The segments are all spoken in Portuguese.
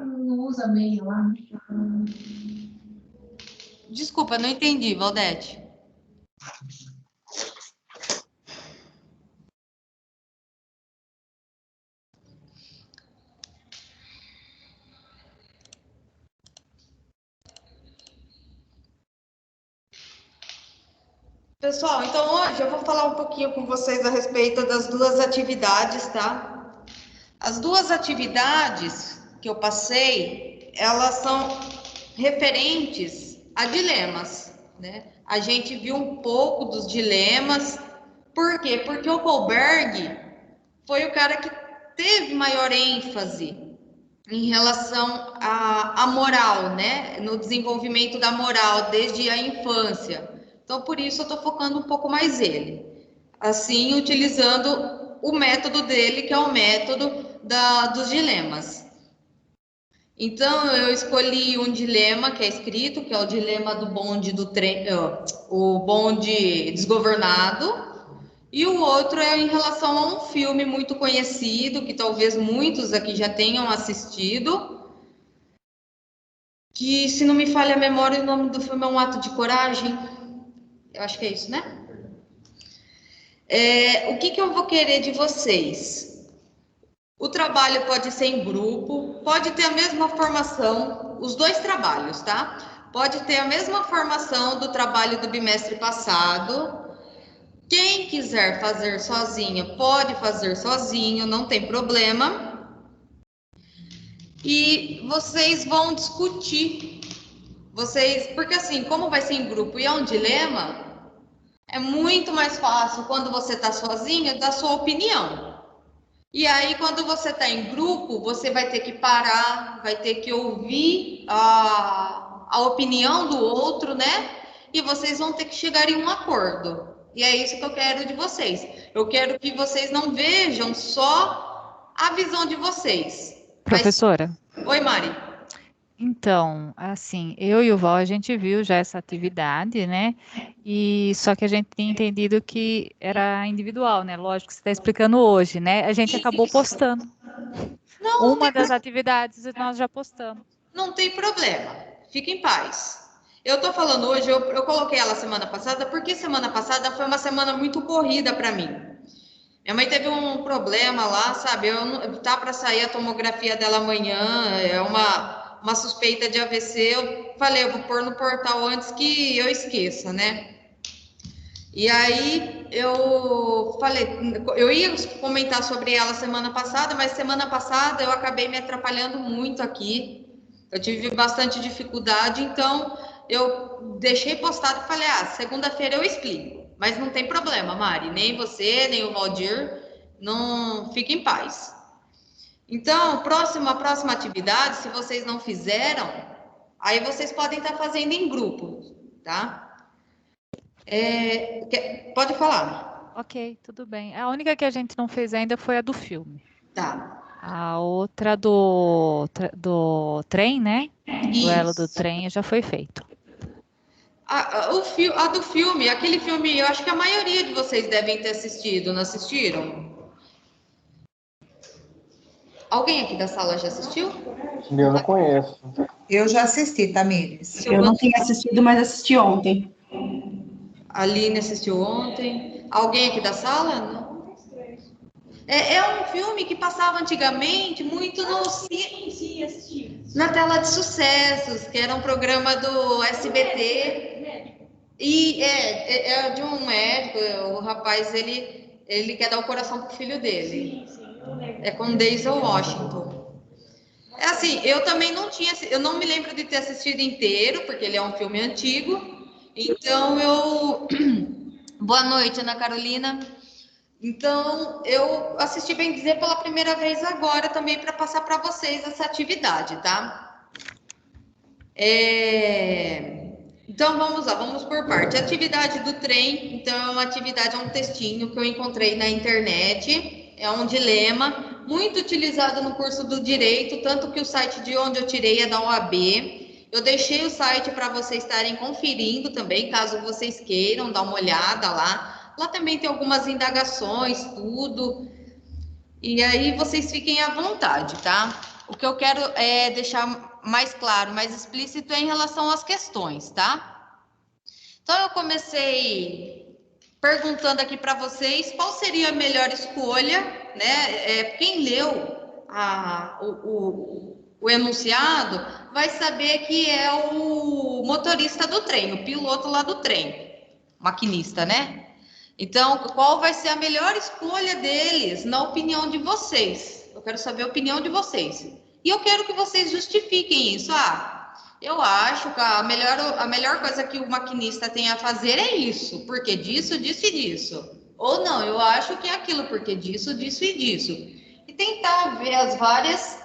Não usa meio lá. Desculpa, não entendi, Valdete. Pessoal, então hoje eu vou falar um pouquinho com vocês a respeito das duas atividades, tá? As duas atividades que eu passei, elas são referentes a dilemas, né? A gente viu um pouco dos dilemas. Por quê? Porque o Kohlberg foi o cara que teve maior ênfase em relação à moral, né? No desenvolvimento da moral desde a infância. Então, por isso eu estou focando um pouco mais ele. Assim, utilizando o método dele, que é o método dos dilemas. Então, eu escolhi um dilema que é escrito, que é o dilema do bonde do trem, o bonde desgovernado. E o outro é em relação a um filme muito conhecido, que talvez muitos aqui já tenham assistido, que, se não me falha a memória, o nome do filme é Um Ato de Coragem. Eu acho que é isso, né? O que eu vou querer de vocês? O trabalho pode ser em grupo, pode ter a mesma formação, os dois trabalhos, tá? Pode ter a mesma formação do trabalho do bimestre passado. Quem quiser fazer sozinho, pode fazer sozinho, não tem problema. E vocês vão discutir. Porque assim, como vai ser em grupo e é um dilema, é muito mais fácil quando você está sozinho dar sua opinião. E aí, quando você está em grupo, você vai ter que parar, vai ter que ouvir a opinião do outro, né? E vocês vão ter que chegar em um acordo. E é isso que eu quero de vocês. Eu quero que vocês não vejam só a visão de vocês. Professora. Oi, Mari. Então, assim, eu e o Val, a gente viu já essa atividade, né? E só que a gente tinha entendido que era individual, né? Lógico que você está explicando hoje, né? A gente acabou postando. Uma das atividades nós já postamos. Não tem problema. Fique em paz. Eu tô falando hoje, eu coloquei ela semana passada, porque semana passada foi uma semana muito corrida para mim. Minha mãe teve um problema lá, sabe? Tá para sair a tomografia dela amanhã, é uma suspeita de AVC. Eu falei, eu vou pôr no portal antes que eu esqueça, né? E aí eu falei, eu ia comentar sobre ela semana passada, mas semana passada eu acabei me atrapalhando muito aqui. Eu tive bastante dificuldade, então eu deixei postado e falei, segunda-feira eu explico. Mas não tem problema, Mari, nem você, nem o Valdir, não fique em paz. Então, a próxima atividade, se vocês não fizeram, aí vocês podem estar fazendo em grupo, tá? Pode falar. Ok, tudo bem. A única que a gente não fez ainda foi a do filme. Tá. A outra do trem, né? Isso. Duelo do trem já foi feito. A do filme, aquele filme, eu acho que a maioria de vocês devem ter assistido, não assistiram? Alguém aqui da sala já assistiu? Eu não conheço. Eu já assisti, Tamires. Eu não tinha assistido, mas assisti ontem. A Aline assistiu ontem. Alguém aqui da sala? Não. É um filme que passava antigamente muito Sim, assisti. na tela de sucessos, que era um programa do SBT. E é de um médico, o rapaz, ele quer dar o coração pro filho dele. Sim, eu lembro. É com Denzel Washington. É assim, eu não me lembro de ter assistido inteiro, porque ele é um filme antigo. Então boa noite, Ana Carolina. Então, eu assisti, bem dizer, pela primeira vez agora também para passar para vocês essa atividade, tá? Então, vamos lá, vamos por parte. A atividade do trem, então, é uma atividade, é um textinho que eu encontrei na internet, é um dilema, muito utilizado no curso do Direito, tanto que o site de onde eu tirei é da OAB. Eu deixei o site para vocês estarem conferindo também, caso vocês queiram dar uma olhada lá. Lá também tem algumas indagações, tudo. E aí vocês fiquem à vontade, tá? o que eu quero deixar mais claro, mais explícito é em relação às questões, tá? Então, eu comecei perguntando aqui para vocês qual seria a melhor escolha, né? Quem leu o enunciado vai saber que é o motorista do trem, o piloto lá do trem, maquinista, né? Então, qual vai ser a melhor escolha deles, na opinião de vocês? Eu quero saber a opinião de vocês. E eu quero que vocês justifiquem isso. Eu acho que a melhor coisa que o maquinista tem a fazer é isso, porque disso, disso e disso. Ou não, eu acho que é aquilo, porque disso, disso e disso. E tentar ver as várias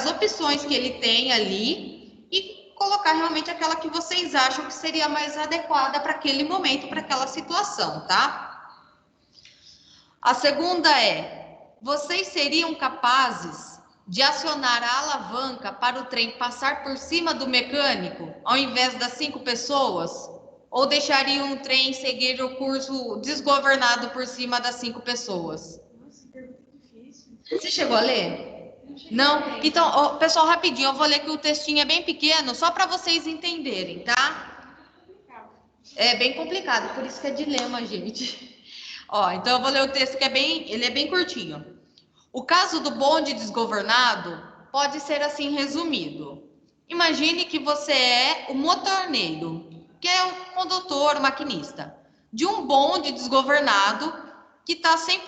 opções que ele tem ali e colocar realmente aquela que vocês acham que seria mais adequada para aquele momento, para aquela situação, tá? A segunda vocês seriam capazes de acionar a alavanca para o trem passar por cima do mecânico, ao invés das 5 pessoas? Ou deixariam o trem seguir o curso desgovernado por cima das 5 pessoas? Nossa, pergunta difícil. Você chegou a ler? Não? Então, pessoal, rapidinho, eu vou ler que o textinho é bem pequeno, só para vocês entenderem, tá? É bem complicado, por isso que é dilema, gente. Então eu vou ler o texto que ele é bem curtinho. O caso do bonde desgovernado pode ser assim resumido. Imagine que você é o motorneiro, que é o condutor, o maquinista, de um bonde desgovernado que está 100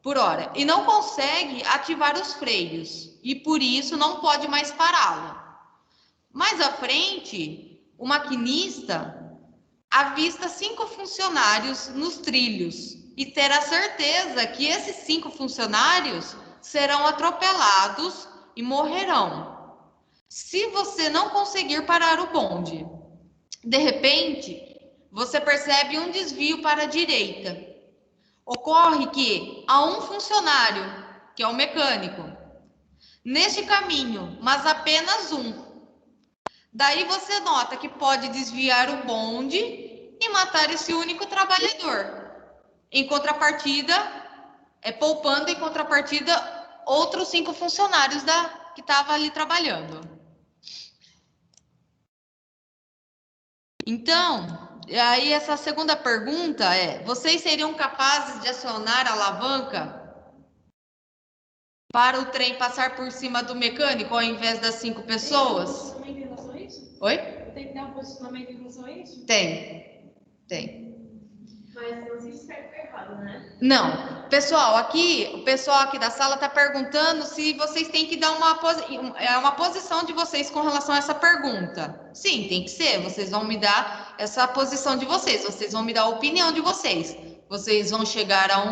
por hora e não consegue ativar os freios e por isso não pode mais pará-lo. Mais à frente, o maquinista avista 5 funcionários nos trilhos e terá certeza que esses 5 funcionários serão atropelados e morrerão se você não conseguir parar o bonde. De repente, você percebe um desvio para a direita. Ocorre que há um funcionário, que é o mecânico, neste caminho, mas apenas um. Daí você nota que pode desviar o bonde e matar esse único trabalhador. Em contrapartida, poupando em contrapartida outros 5 funcionários que estavam ali trabalhando. Então, aí essa segunda pergunta vocês seriam capazes de acionar a alavanca para o trem passar por cima do mecânico ao invés das 5 pessoas? Tem um posicionamento em relação a isso? Oi? Tem que dar um posicionamento em relação a isso? Tem. Mas não sei se certo ou errado, né? Não. O pessoal aqui da sala está perguntando se vocês têm que dar uma posição de vocês com relação a essa pergunta. Sim, tem que ser. Vocês vão me dar essa posição de vocês. Vocês vão me dar a opinião de vocês. Vocês vão chegar a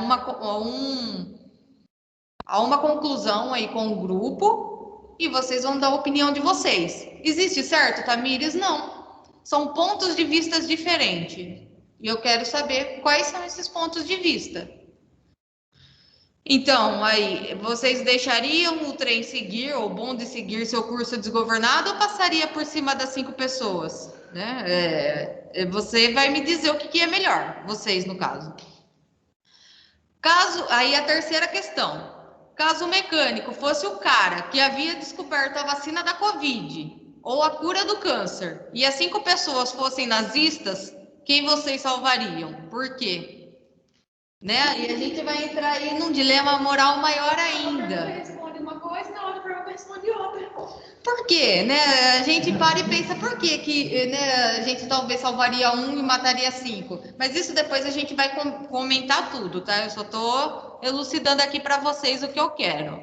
uma conclusão aí com o grupo e vocês vão dar a opinião de vocês. Existe certo, Tamires? Não. São pontos de vista diferentes. E eu quero saber quais são esses pontos de vista. Então, aí, vocês deixariam o trem seguir, ou o bonde seguir seu curso desgovernado, ou passaria por cima das 5 pessoas? Né? Você vai me dizer o que é melhor, vocês, no caso. Aí a terceira questão. Caso o mecânico fosse o cara que havia descoberto a vacina da Covid, ou a cura do câncer, e as 5 pessoas fossem nazistas, quem vocês salvariam? Por quê? Né? E a gente vai entrar aí num dilema moral maior ainda. Responde uma coisa, na outra pergunta responde outra. Por quê? Né? A gente para e pensa por quê que a gente talvez salvaria 1 e mataria 5. Mas isso depois a gente vai comentar tudo, tá? Eu só tô elucidando aqui para vocês o que eu quero.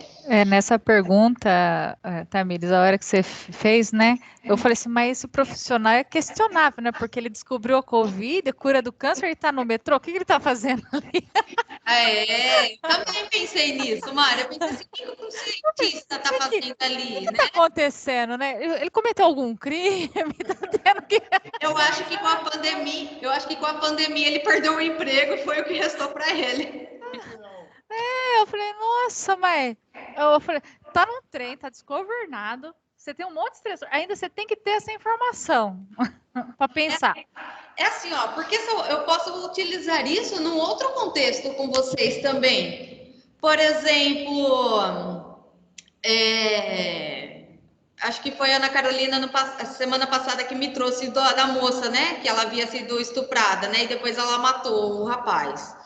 Nessa pergunta, Tamires, a hora que você fez, né? Eu falei assim, mas esse profissional é questionável, né? Porque ele descobriu a Covid, a cura do câncer, ele tá no metrô, o que ele tá fazendo ali? Também pensei nisso, Mária. Eu pensei assim, o que o cientista tá fazendo ali, O que tá acontecendo, né? Ele cometeu algum crime? Tá tendo que... Eu acho que com a pandemia ele perdeu o emprego, foi o que restou para ele. Eu falei, nossa, mas... Eu falei, tá num trem, tá desgovernado, você tem um monte de estressor, ainda você tem que ter essa informação para pensar. Assim, porque eu posso utilizar isso num outro contexto com vocês também. Por exemplo, Acho que foi a Ana Carolina semana passada que me trouxe da moça, né? Que ela havia sido estuprada, né? E depois ela matou o rapaz.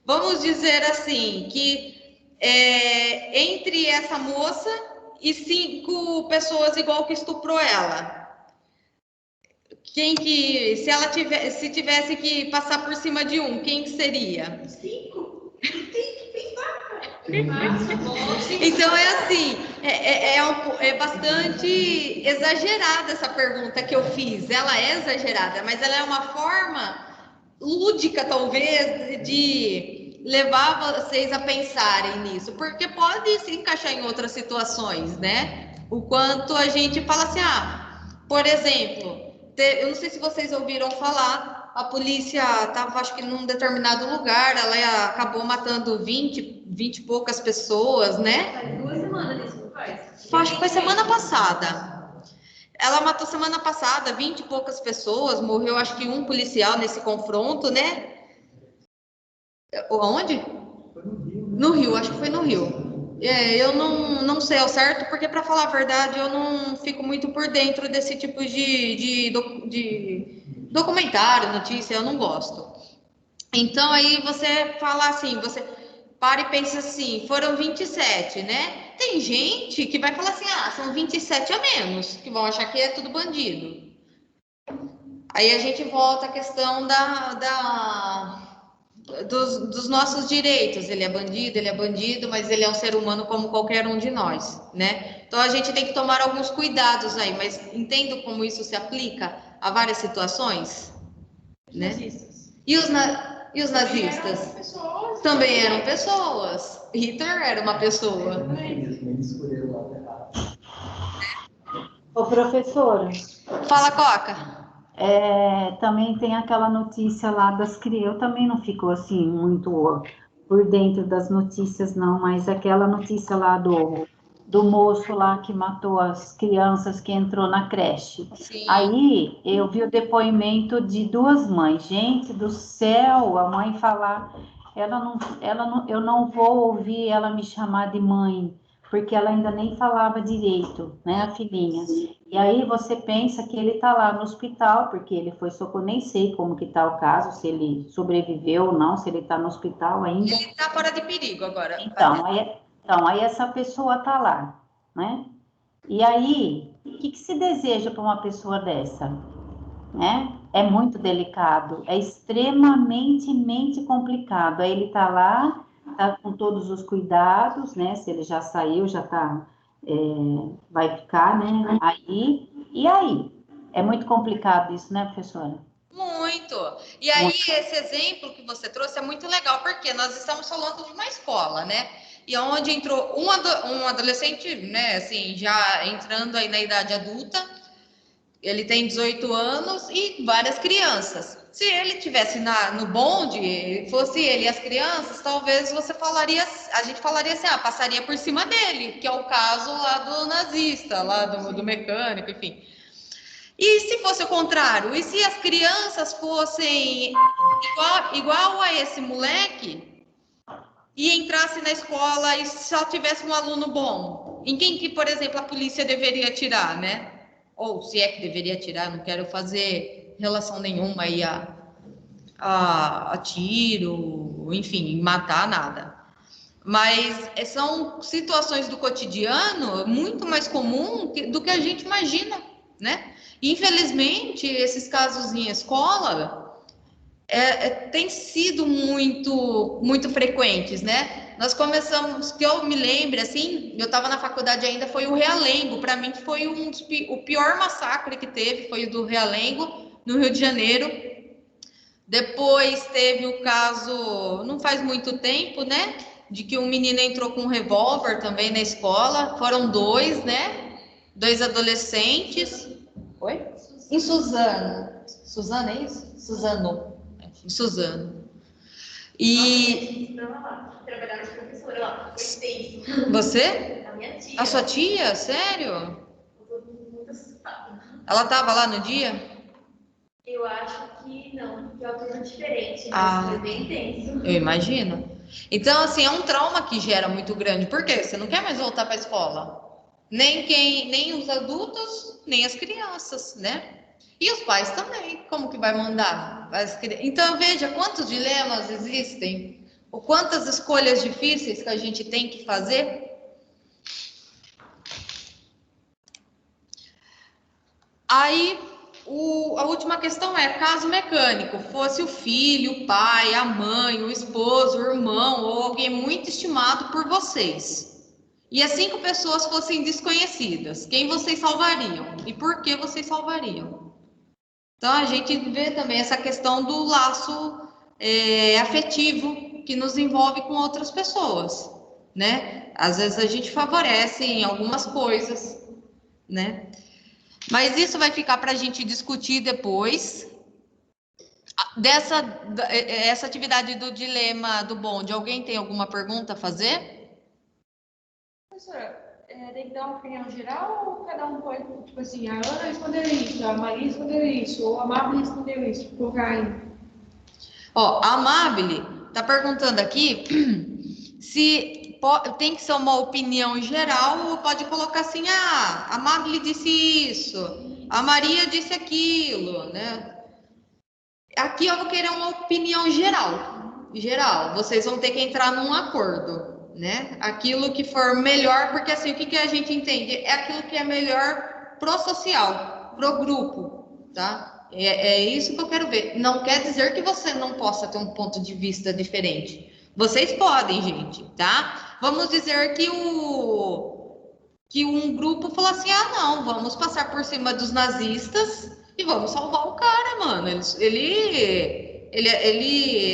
Vamos dizer assim, que entre essa moça e 5 pessoas igual que estuprou ela, se tivesse que passar por cima de um, quem que seria? 5? Então é assim, é bastante exagerada essa pergunta que eu fiz. Ela é exagerada, mas ela é uma forma lúdica, talvez, de levar vocês a pensarem nisso, porque pode se encaixar em outras situações, né? O quanto a gente fala assim, por exemplo, eu não sei se vocês ouviram falar, a polícia estava, acho que num determinado lugar, ela acabou matando 20 e poucas pessoas, né? Faz 2 semanas isso, não faz? Acho que foi semana passada. Ela matou semana passada 20 e poucas pessoas, morreu acho que um policial nesse confronto, né? Onde? No Rio, acho que foi no Rio. Eu não sei ao certo, porque para falar a verdade, eu não fico muito por dentro desse tipo de documentário, notícia, eu não gosto. Então aí você fala assim, você para e pensa assim, foram 27, né? Tem gente que vai falar assim, são 27 a menos, que vão achar que é tudo bandido. Aí a gente volta à questão dos nossos direitos. Ele é bandido, mas ele é um ser humano como qualquer um de nós, né? Então a gente tem que tomar alguns cuidados aí, mas entendo como isso se aplica a várias situações, né? Nazistas. E os nazistas? Pessoas. Também eram pessoas. Hitler era uma pessoa. Ô, professora, Fala, Coca. também tem aquela notícia lá das crianças, eu também não fico assim muito por dentro das notícias não, mas aquela notícia lá do moço lá que matou as crianças que entrou na creche. Sim. Aí eu vi o depoimento de 2 mães. Gente do céu, a mãe falar, eu não vou ouvir ela me chamar de mãe, porque ela ainda nem falava direito, né, a filhinha. E aí você pensa que ele está lá no hospital, porque ele foi socorrido, nem sei como que está o caso, se ele sobreviveu ou não, se ele está no hospital ainda. Ele está fora de perigo agora. Então, aí essa pessoa está lá, né? E aí, o que se deseja para uma pessoa dessa? Né? É muito delicado, é extremamente complicado. Aí ele está lá, está com todos os cuidados, né? Se ele já saiu, já está, vai ficar, né? E aí? É muito complicado isso, né, professora? Muito. E aí, esse exemplo que você trouxe é muito legal, porque nós estamos falando de uma escola, né? E onde entrou um adolescente, né, assim, já entrando aí na idade adulta, ele tem 18 anos e várias crianças. Se ele tivesse no bonde, fosse ele e as crianças, talvez a gente falaria assim, passaria por cima dele, que é o caso lá do nazista, lá do mecânico, enfim. E se fosse o contrário? E se as crianças fossem igual a esse moleque e entrasse na escola e só tivesse um aluno bom? Em quem que, por exemplo, a polícia deveria atirar, né? Ou se é que deveria atirar, não quero fazer relação nenhuma aí a tiro, enfim, matar nada. Mas são situações do cotidiano muito mais comum do que a gente imagina, né? Infelizmente, esses casos em escola têm sido muito frequentes, né? Nós começamos, que eu me lembro, assim, eu estava na faculdade ainda, foi o Realengo. Para mim, foi o pior massacre que teve, foi o do Realengo, no Rio de Janeiro. Depois teve o caso, não faz muito tempo, né? De que um menino entrou com um revólver também na escola. Foram 2, né? 2 adolescentes. Oi? Em Suzano. Suzano, é isso? Suzano. Em Suzano. E... Trabalhava de professora lá, foi tenso. Você? A minha tia. A sua tia? Sério? Eu tô muito assustada. Ela estava lá no dia? Eu acho que não, porque é uma turma diferente, Ah. mas foi bem tenso. Eu imagino. Então, assim, é um trauma que gera muito grande. Por quê? Você não quer mais voltar para a escola. Nem os adultos, nem as crianças, né? E os pais também. Como que vai mandar? Então, veja quantos dilemas existem, ou quantas escolhas difíceis que a gente tem que fazer. Aí, a última questão é, caso mecânico, fosse o filho, o pai, a mãe, o esposo, o irmão, ou alguém muito estimado por vocês, e as 5 pessoas fossem desconhecidas, quem vocês salvariam? E por que vocês salvariam? Então, a gente vê também essa questão do laço afetivo que nos envolve com outras pessoas, né? Às vezes a gente favorece em algumas coisas, né? Mas isso vai ficar para a gente discutir depois. Essa atividade do dilema do bonde, alguém tem alguma pergunta a fazer? Professora, tem que dar uma opinião geral ou cada um pode, tipo assim, a Ana respondeu isso, a Maria respondeu isso, ou a Marta respondeu isso, colocar aí. Ó, a Amabile está perguntando aqui se tem que ser uma opinião geral ou pode colocar assim, a Amabile disse isso, a Maria disse aquilo, né? Aqui eu vou querer uma opinião geral. Geral, vocês vão ter que entrar num acordo, né? Aquilo que for melhor, porque assim, o que a gente entende? É aquilo que é melhor pro social, pro grupo, tá? É isso que eu quero ver. Não quer dizer que você não possa ter um ponto de vista diferente. Vocês podem, gente, tá? Vamos dizer que um grupo falou assim, não, vamos passar por cima dos nazistas e vamos salvar o cara, mano. Ele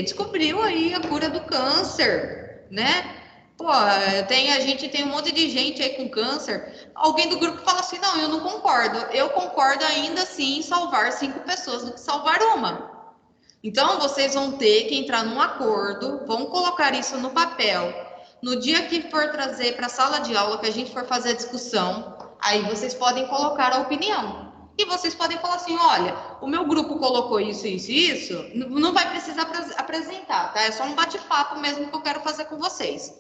descobriu aí a cura do câncer, né? Pô, a gente tem um monte de gente aí com câncer. Alguém do grupo fala assim, não, eu não concordo. Eu concordo ainda assim em salvar 5 pessoas do que salvar uma. Então, vocês vão ter que entrar num acordo, vão colocar isso no papel. No dia que for trazer para a sala de aula, que a gente for fazer a discussão, aí vocês podem colocar a opinião. E vocês podem falar assim, olha, o meu grupo colocou isso, isso e isso, não vai precisar apresentar, tá? É só um bate-papo mesmo que eu quero fazer com vocês.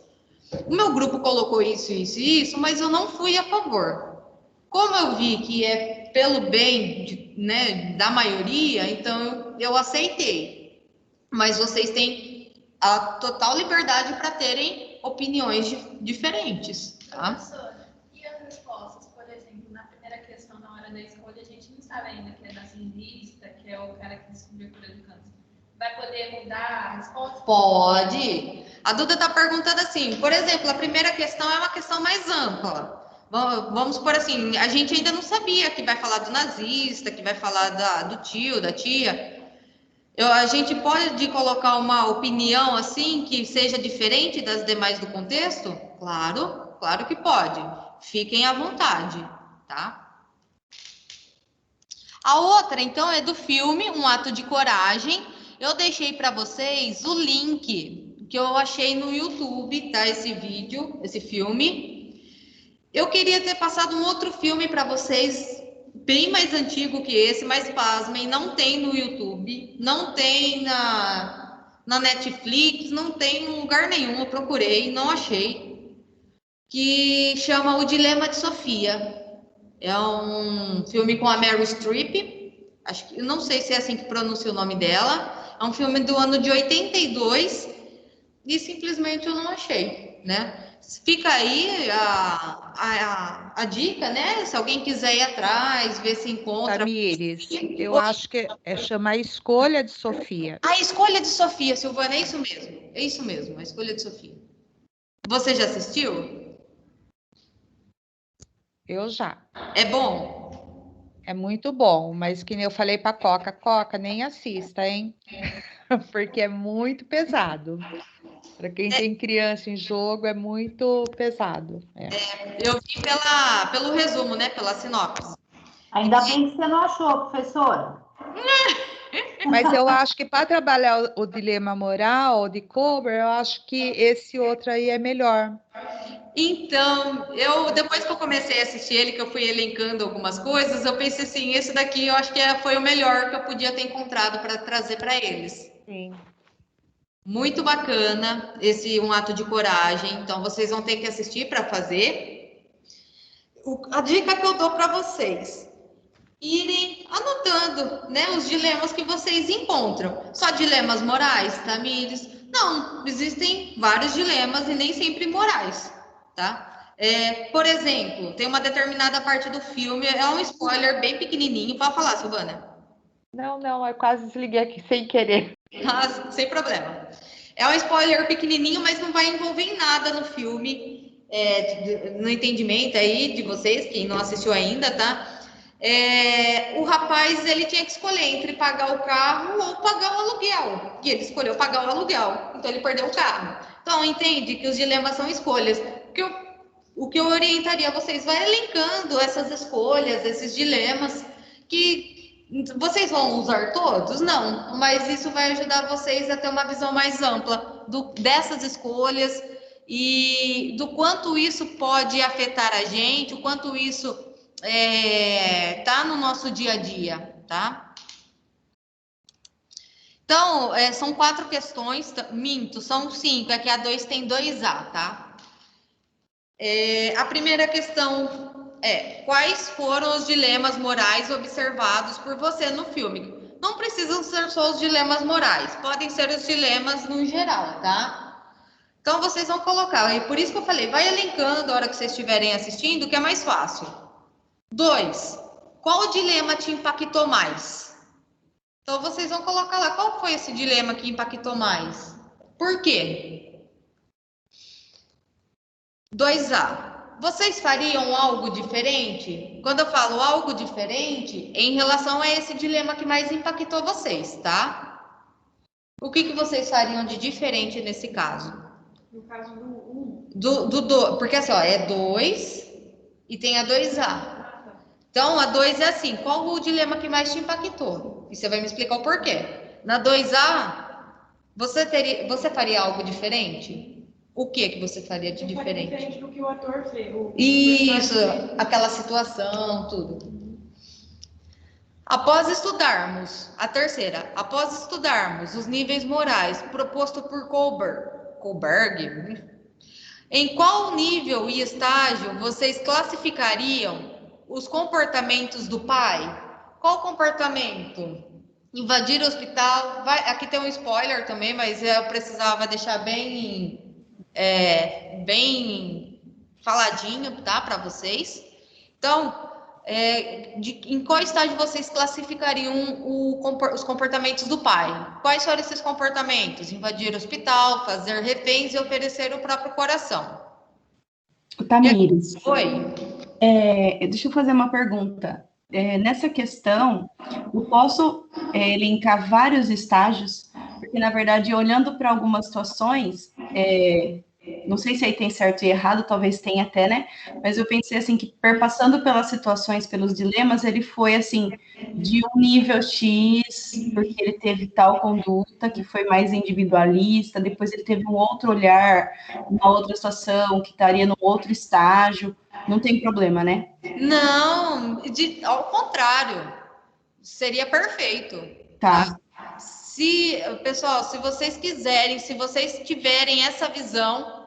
O meu grupo colocou isso, isso e isso, mas eu não fui a favor. Como eu vi que é pelo bem, né, da maioria, então eu aceitei. Mas vocês têm a total liberdade para terem opiniões diferentes, tá? Professora, e as respostas? Por exemplo, na primeira questão, na hora da escolha, a gente não sabe ainda que é narcisista, que é o cara que descobriu a cura do câncer. Vai poder mudar a resposta? Pode. A Duda está perguntando assim, por exemplo, a primeira questão é uma questão mais ampla. Vamos por assim, a gente ainda não sabia que vai falar do nazista, que vai falar do tio, da tia. A gente pode colocar uma opinião assim que seja diferente das demais do contexto? Claro, claro que pode. Fiquem à vontade, tá? A outra, então, é do filme Um Ato de Coragem. Eu deixei para vocês o link que eu achei no YouTube, tá? Esse vídeo, esse filme. Eu queria ter passado um outro filme para vocês, bem mais antigo que esse, mas pasmem, não tem no YouTube, não tem na Netflix, não tem em lugar nenhum, eu procurei, não achei, que chama O Dilema de Sofia. É um filme com a Meryl Streep, acho que, não sei se é assim que pronuncia o nome dela, é um filme do ano de 82 e simplesmente eu não achei, né? Fica aí a dica, né? Se alguém quiser ir atrás, ver se encontra. Tamires, eu acho que chama A Escolha de Sofia. A Escolha de Sofia, Silvana, é isso mesmo. É isso mesmo, A Escolha de Sofia. Você já assistiu? Eu já. É bom? É muito bom, mas que nem eu falei para Coca, nem assista, hein? Porque é muito pesado. Para quem tem criança em jogo, é muito pesado. Eu vi pelo resumo, né? Pela sinopse. Ainda bem que você não achou, professora. Mas eu acho que para trabalhar o dilema moral de Kober, eu acho que esse outro aí é melhor. Então, depois que eu comecei a assistir ele, que eu fui elencando algumas coisas, eu pensei assim, esse daqui eu acho que foi o melhor que eu podia ter encontrado para trazer para eles. Sim. Muito bacana esse Um Ato de Coragem. Então, vocês vão ter que assistir para fazer. A dica que eu dou para vocês: irem anotando, né, os dilemas que vocês encontram. Só dilemas morais, Tamires? Não, existem vários dilemas e nem sempre morais, tá? Por exemplo, tem uma determinada parte do filme, é um spoiler bem pequenininho. Pode falar, Silvana? Não, eu quase desliguei aqui sem querer. Ah, sem problema. É um spoiler pequenininho, mas não vai envolver em nada no filme, no entendimento aí de vocês, quem não assistiu ainda, tá? O rapaz, ele tinha que escolher entre pagar o carro ou pagar o aluguel. E ele escolheu pagar o aluguel, então ele perdeu o carro. Então, entende que os dilemas são escolhas. O que eu orientaria vocês, vai elencando essas escolhas, esses dilemas, que vocês vão usar todos? Não, mas isso vai ajudar vocês a ter uma visão mais ampla dessas escolhas e do quanto isso pode afetar a gente, o quanto isso tá no nosso dia a dia, tá? Então, são 4 questões, minto, são 5, é que a 2 tem 2A, tá? A primeira questão quais foram os dilemas morais observados por você no filme? Não precisam ser só os dilemas morais, podem ser os dilemas no geral, tá? Então, vocês vão colocar, e por isso que eu falei, vai elencando a hora que vocês estiverem assistindo, que é mais fácil. 2, qual dilema te impactou mais? Então, vocês vão colocar lá, qual foi esse dilema que impactou mais? Por quê? 2A, vocês fariam algo diferente? Quando eu falo algo diferente, em relação a esse dilema que mais impactou vocês, tá? O que vocês fariam de diferente nesse caso? No caso do 1. Porque assim, ó, é 2 e tem a 2A. Então, a 2 é assim, qual o dilema que mais te impactou? E você vai me explicar o porquê. Na 2A, você faria algo diferente? O que você faria de diferente? Diferente do que o ator fez. Isso, aquela situação, tudo. Após estudarmos, a terceira, após estudarmos os níveis morais proposto por Kohlberg, em qual nível e estágio vocês classificariam os comportamentos do pai? Qual comportamento? Invadir o hospital? Aqui tem um spoiler também, mas eu precisava deixar bem faladinho, tá, para vocês. Então, em qual estágio vocês classificariam os comportamentos do pai? Quais foram esses comportamentos? Invadir o hospital, fazer reféns e oferecer o próprio coração. Tamires. Oi. Deixa eu fazer uma pergunta. Nessa questão, eu posso elencar vários estágios, porque, na verdade, olhando para algumas situações, não sei se aí tem certo e errado, talvez tenha até, né? Mas eu pensei assim, que perpassando pelas situações, pelos dilemas, ele foi assim, de um nível X, porque ele teve tal conduta que foi mais individualista, depois ele teve um outro olhar, uma outra situação, que estaria num outro estágio. Não tem problema, né? Não, ao contrário, seria perfeito. Tá. Pessoal, se vocês quiserem, se vocês tiverem essa visão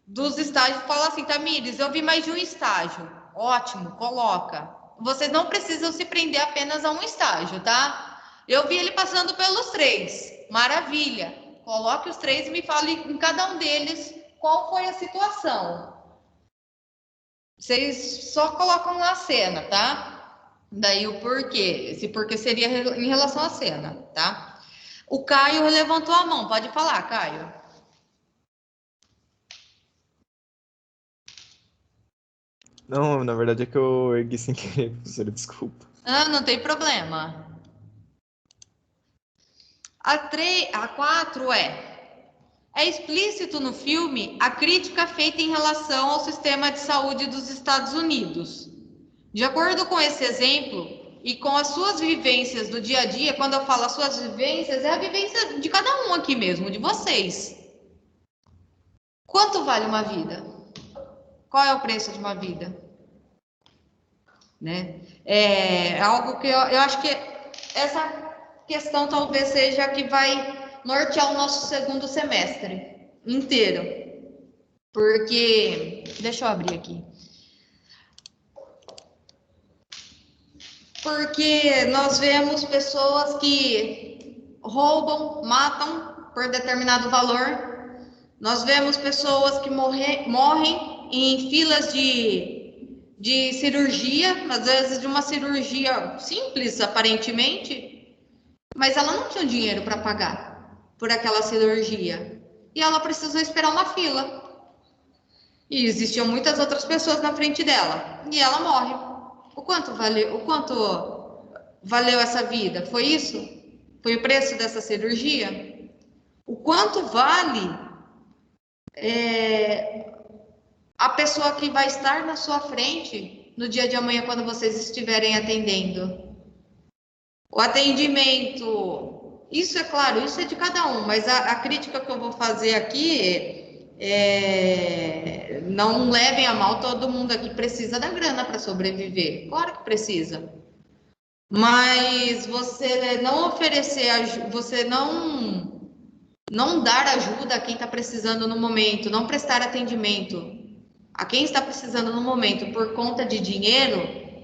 dos estágios, fala assim, Tamires, eu vi mais de um estágio. Ótimo, coloca. Vocês não precisam se prender apenas a um estágio, tá? Eu vi ele passando pelos 3. Maravilha. Coloque os 3 e me fale em cada um deles qual foi a situação. Vocês só colocam na cena, tá? Daí o porquê. Esse porquê seria em relação à cena, tá? O Caio levantou a mão. Pode falar, Caio. Não, na verdade é que eu ergui sem querer, professora, desculpa. Não tem problema. A 4 é explícito no filme a crítica feita em relação ao sistema de saúde dos Estados Unidos. De acordo com esse exemplo e com as suas vivências do dia a dia, quando eu falo as suas vivências, é a vivência de cada um aqui mesmo, de vocês. Quanto vale uma vida? Qual é o preço de uma vida? Né? É algo que eu acho que essa questão talvez seja a que vai nortear o nosso segundo semestre inteiro. Porque, deixa eu abrir aqui. Porque nós vemos pessoas que roubam, matam por determinado valor. Nós vemos pessoas que morrem em filas de cirurgia, às vezes de uma cirurgia simples, aparentemente, mas ela não tinha dinheiro para pagar por aquela cirurgia. E ela precisou esperar uma fila. E existiam muitas outras pessoas na frente dela. E ela morre. O quanto valeu essa vida? Foi isso? Foi o preço dessa cirurgia? O quanto vale a pessoa que vai estar na sua frente no dia de amanhã, quando vocês estiverem atendendo? O atendimento, isso é claro, isso é de cada um, mas a crítica que eu vou fazer aqui não levem a mal, todo mundo aqui precisa da grana para sobreviver, claro que precisa. Mas você não oferecer, você não dar ajuda a quem está precisando no momento, não prestar atendimento a quem está precisando no momento por conta de dinheiro,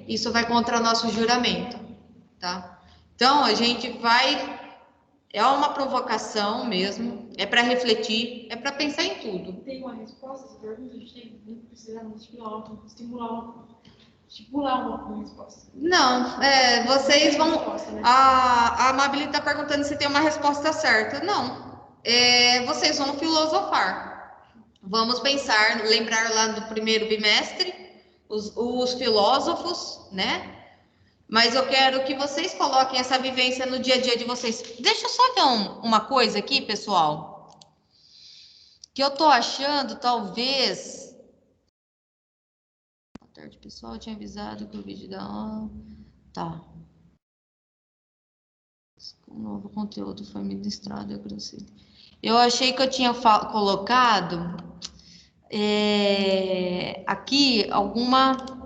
isso vai contra o nosso juramento, tá? Então, a gente vai... É uma provocação mesmo, é para refletir, é para pensar em tudo. Tem uma resposta a essa pergunta? A gente tem que precisar estipular uma resposta. Não, vocês vão... A Amabile está perguntando se tem uma resposta certa. Não, vocês vão filosofar. Vamos pensar, lembrar lá do primeiro bimestre, os filósofos, né? Mas eu quero que vocês coloquem essa vivência no dia a dia de vocês. Deixa eu só ver uma coisa aqui, pessoal. Que eu tô achando, talvez... Boa tarde, pessoal. Eu tinha avisado que o vídeo da... Tá. Um novo conteúdo foi ministrado. Eu achei que eu tinha colocado aqui alguma...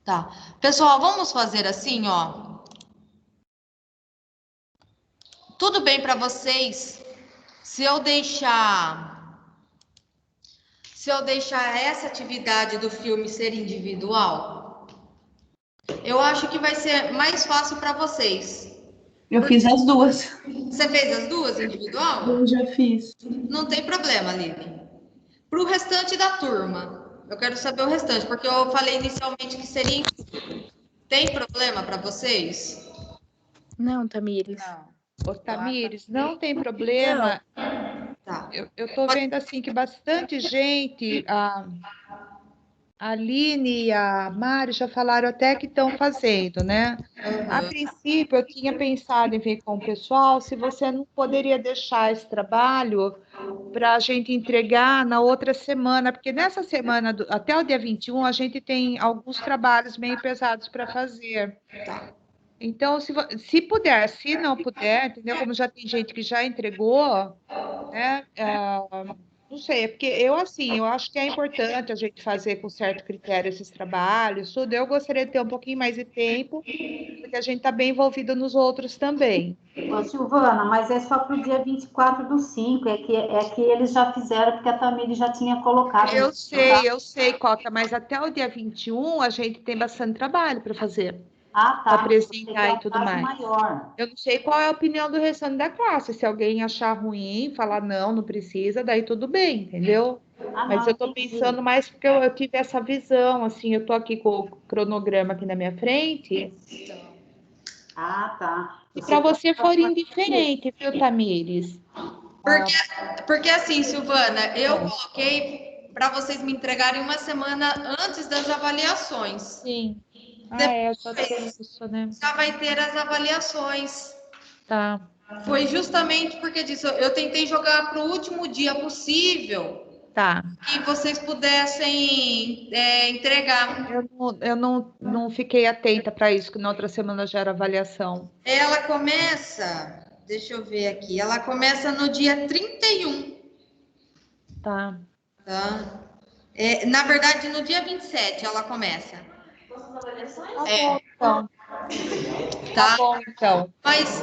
Tá. Pessoal, vamos fazer assim, ó. Tudo bem para vocês se eu deixar essa atividade do filme ser individual? Eu acho que vai ser mais fácil para vocês. Eu fiz as duas. Você fez as duas individual? Eu já fiz. Não tem problema, Lili. Para o restante da turma, eu quero saber o restante, porque eu falei inicialmente que seria... Tem problema para vocês? Não, Tamires. Ô, Tamires, não tem problema. Tá. Eu tô vendo assim que bastante gente, a Aline e a Mari já falaram até que estão fazendo, né? A princípio, eu tinha pensado em ver com o pessoal se você não poderia deixar esse trabalho para a gente entregar na outra semana, porque nessa semana, até o dia 21, a gente tem alguns trabalhos meio pesados para fazer. Tá. Então, se puder, se não puder, entendeu? Como já tem gente que já entregou, né? Não sei, é porque eu acho que é importante a gente fazer com certo critério esses trabalhos, tudo. Eu gostaria de ter um pouquinho mais de tempo, porque a gente está bem envolvido nos outros também. Ô, Silvana, mas é só para o dia 24/5, é que eles já fizeram, porque a Tamires já tinha colocado. Eu sei, Coca, mas até o dia 21 a gente tem bastante trabalho para fazer. Ah, tá. Para apresentar e tudo mais. Maior. Eu não sei qual é a opinião do restante da classe. Se alguém achar ruim, falar não precisa, daí tudo bem, entendeu? Mas eu estou pensando mais porque eu tive essa visão, assim, eu estou aqui com o cronograma aqui na minha frente. Ah, tá. E para você for indiferente, viu, Tamires? Porque assim, Silvana, eu coloquei para vocês me entregarem uma semana antes das avaliações. Sim. Só tem isso, né? Já vai ter as avaliações. Tá. Foi justamente porque disso. Eu tentei jogar para o último dia possível. Tá. Que vocês pudessem entregar. Eu não fiquei atenta para isso, que na outra semana já era avaliação. Ela começa, deixa eu ver aqui, ela começa no dia 31. Tá. Na verdade, no dia 27 ela começa. Posso avaliações? Então. Tá bom, então. Mas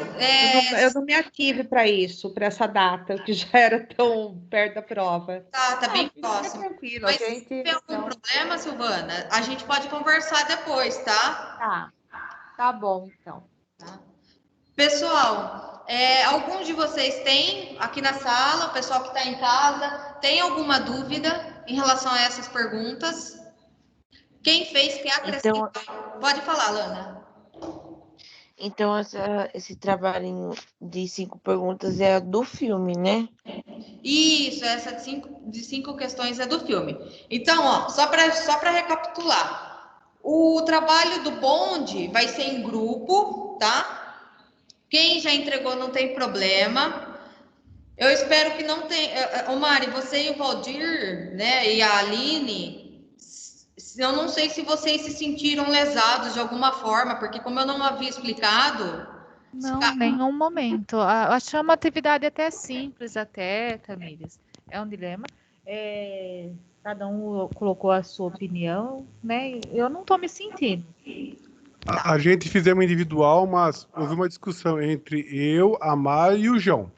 Eu não me ative para isso, para essa data, que já era tão perto da prova. tá bem Fica próximo. tranquilo, Mas a se gente. tiver algum problema, Silvana, a gente pode conversar depois, tá? Tá bom, então. Pessoal, alguns de vocês têm aqui na sala, o pessoal que está em casa, tem alguma dúvida em relação a essas perguntas? Quem fez, quer acrescentar? Pode falar, Lana. Então, esse trabalho de 5 perguntas é do filme, né? Isso, essa de cinco questões é do filme. Então, ó, só para recapitular. O trabalho do bonde vai ser em grupo, tá? Quem já entregou não tem problema. Eu espero que não tenha. Ô Mari, você e o Valdir, né, e a Aline, eu não sei se vocês se sentiram lesados de alguma forma, porque como eu não havia explicado. Não, nenhum momento. Achei uma atividade até simples, até, Tamires. É um dilema. Cada um colocou a sua opinião, né? Eu não estou me sentindo. A gente fizemos individual, mas houve uma discussão entre eu, a Mari e o João.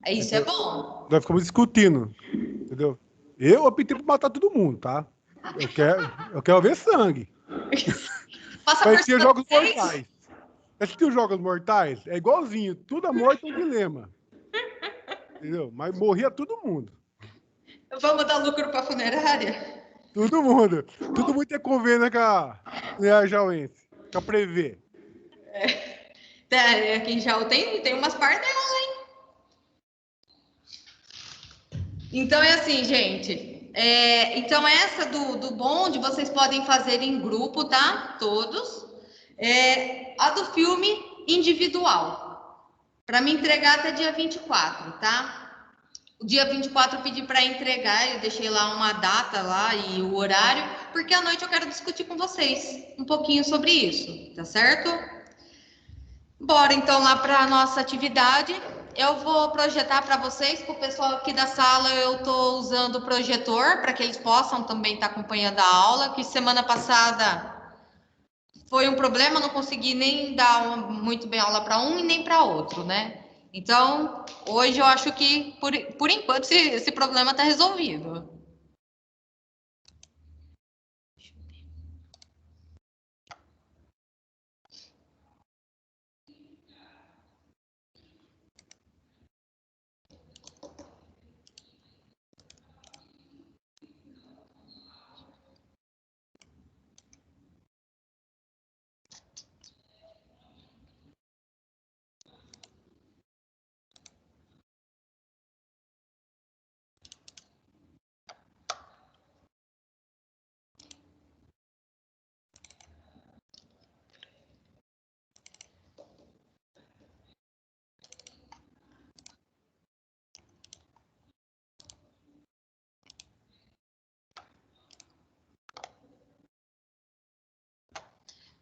Isso é bom. Nós ficamos discutindo, entendeu? Eu optei por matar todo mundo, tá? Eu quero ver sangue. Passa Mas por tinha jogos mortais. Assistiu Jogos Mortais? É igualzinho. Toda morte é um dilema. Entendeu? Mas morria todo mundo. Vamos dar lucro para a funerária? Todo mundo. Todo mundo tem convênio com a Jauense. Com a Prevê. Aqui em Jaú tem umas pardelas, hein? Então é assim, gente. Então essa do bonde vocês podem fazer em grupo, tá? Todos. A do filme individual. Para me entregar até dia 24, tá? O dia 24 eu pedi para entregar, eu deixei lá uma data lá e o horário, porque à noite eu quero discutir com vocês um pouquinho sobre isso, tá certo? Bora então lá para a nossa atividade. Eu vou projetar para vocês, para o pessoal aqui da sala, eu estou usando o projetor para que eles possam também estar acompanhando a aula, que semana passada foi um problema, não consegui nem dar muito bem aula para um e nem para outro, né? Então, hoje eu acho que, por enquanto, esse problema está resolvido.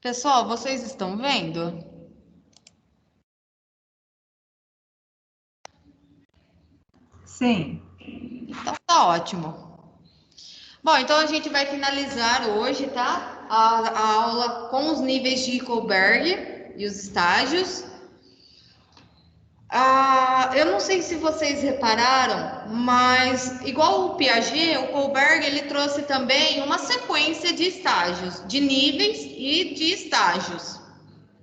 Pessoal, vocês estão vendo? Sim. Então tá ótimo. Bom, então a gente vai finalizar hoje, tá? A aula com os níveis de Kohlberg e os estágios. Eu não sei se vocês repararam, mas igual o Piaget, o Kohlberg ele trouxe também uma sequência de estágios, de níveis e de estágios,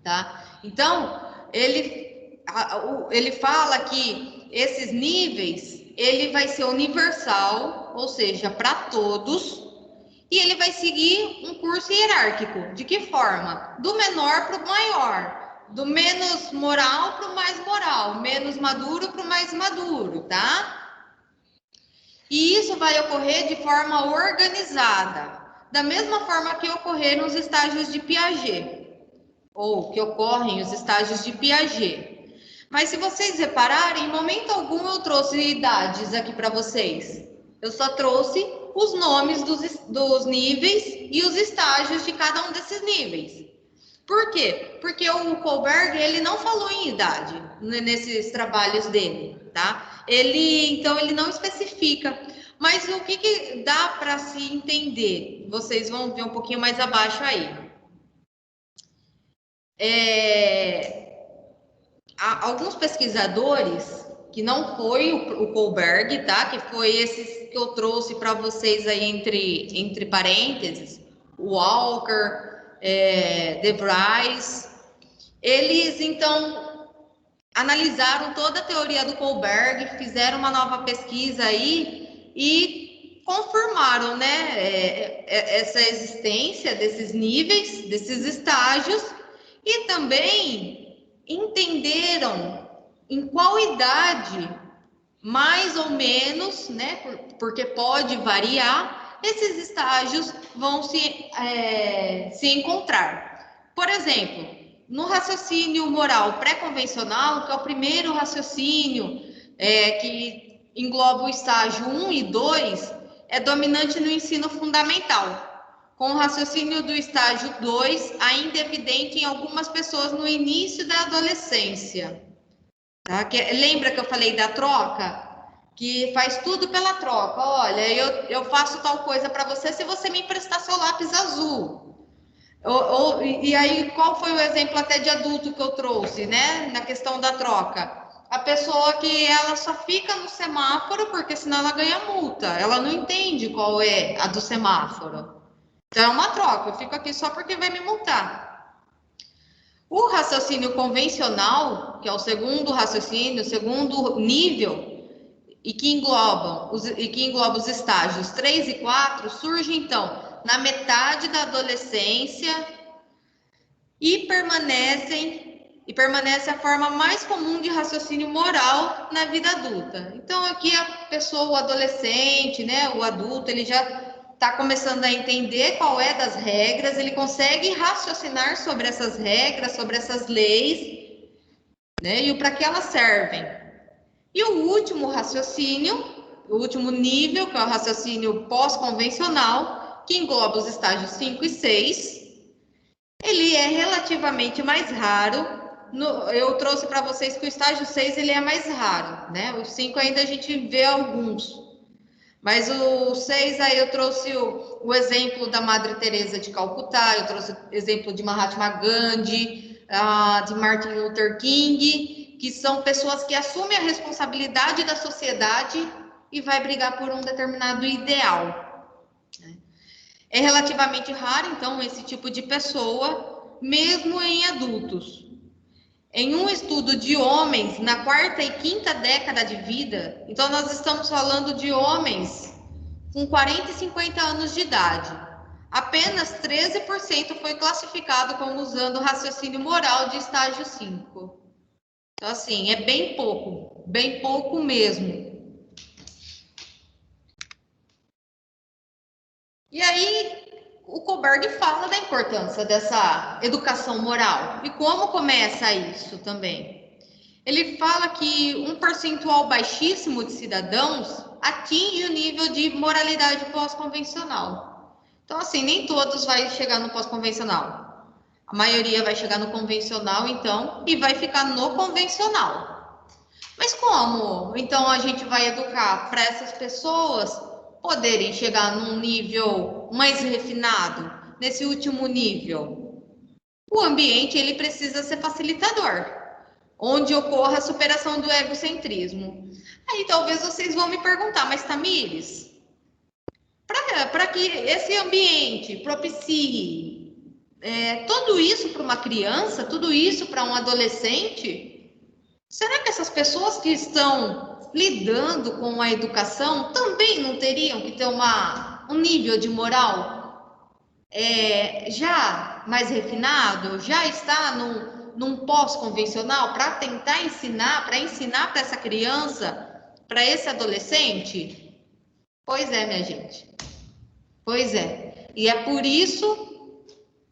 tá? Então ele fala que esses níveis ele vai ser universal, ou seja, para todos, e ele vai seguir um curso hierárquico. De que forma? Do menor para o maior. Do menos moral para o mais moral, menos maduro para o mais maduro, tá? E isso vai ocorrer de forma organizada, da mesma forma que ocorreram os estágios de Piaget, ou que ocorrem os estágios de Piaget. Mas se vocês repararem, em momento algum eu trouxe idades aqui para vocês. Eu só trouxe os nomes dos níveis e os estágios de cada um desses níveis. Por quê? Porque o Kohlberg, ele não falou em idade nesses trabalhos dele, tá? Então, ele não especifica. Mas o que dá para se entender? Vocês vão ver um pouquinho mais abaixo aí. Alguns pesquisadores, que não foi o Kohlberg, tá? Que foi esses que eu trouxe para vocês aí entre parênteses, o Walker, De Vries, eles então analisaram toda a teoria do Kohlberg, fizeram uma nova pesquisa aí e confirmaram, né, essa existência desses níveis, desses estágios, e também entenderam em qual idade, mais ou menos, né, porque pode variar, esses estágios vão se encontrar. Por exemplo, no raciocínio moral pré-convencional, que é o primeiro raciocínio que engloba o estágio 1 e 2, é dominante no ensino fundamental, com o raciocínio do estágio 2 ainda evidente em algumas pessoas no início da adolescência. Tá? Lembra que eu falei da troca? Que faz tudo pela troca. Olha, eu faço tal coisa para você se você me emprestar seu lápis azul. E aí, qual foi o exemplo até de adulto que eu trouxe, né? Na questão da troca. A pessoa que ela só fica no semáforo porque senão ela ganha multa. Ela não entende qual é a do semáforo. Então é uma troca. Eu fico aqui só porque vai me multar. O raciocínio convencional, que é o segundo raciocínio, o segundo nível, e que engloba os estágios 3 e 4, surge então na metade da adolescência e permanece a forma mais comum de raciocínio moral na vida adulta. Então aqui a pessoa, o adolescente, né, o adulto, ele já está começando a entender qual é das regras, ele consegue raciocinar sobre essas regras, sobre essas leis, né, e para que elas servem. E o último raciocínio, o último nível, que é o raciocínio pós-convencional, que engloba os estágios 5 e 6, ele é relativamente mais raro. Eu trouxe para vocês que o estágio 6 ele é mais raro, né? O 5 ainda a gente vê alguns. Mas o 6 aí eu trouxe o exemplo da Madre Teresa de Calcutá, eu trouxe o exemplo de Mahatma Gandhi, de Martin Luther King, que são pessoas que assumem a responsabilidade da sociedade e vai brigar por um determinado ideal. É relativamente raro, então, esse tipo de pessoa, mesmo em adultos. Em um estudo de homens na 4ª e 5ª década de vida, então nós estamos falando de homens com 40 e 50 anos de idade. Apenas 13% foi classificado como usando o raciocínio moral de estágio 5. Então, assim, é bem pouco mesmo. E aí, o Kohlberg fala da importância dessa educação moral. E como começa isso também? Ele fala que um percentual baixíssimo de cidadãos atinge o nível de moralidade pós-convencional. Então, assim, nem todos vão chegar no pós-convencional. A maioria vai chegar no convencional, então, e vai ficar no convencional. Mas como, então, a gente vai educar para essas pessoas poderem chegar num nível mais refinado, nesse último nível? O ambiente, ele precisa ser facilitador, onde ocorra a superação do egocentrismo. Aí talvez vocês vão me perguntar, mas Tamires, para que esse ambiente propicie tudo isso para uma criança, tudo isso para um adolescente, será que essas pessoas que estão lidando com a educação também não teriam que ter um nível de moral já mais refinado, já está num pós-convencional para tentar ensinar para essa criança, para esse adolescente? Pois é, minha gente. Pois é. E é por isso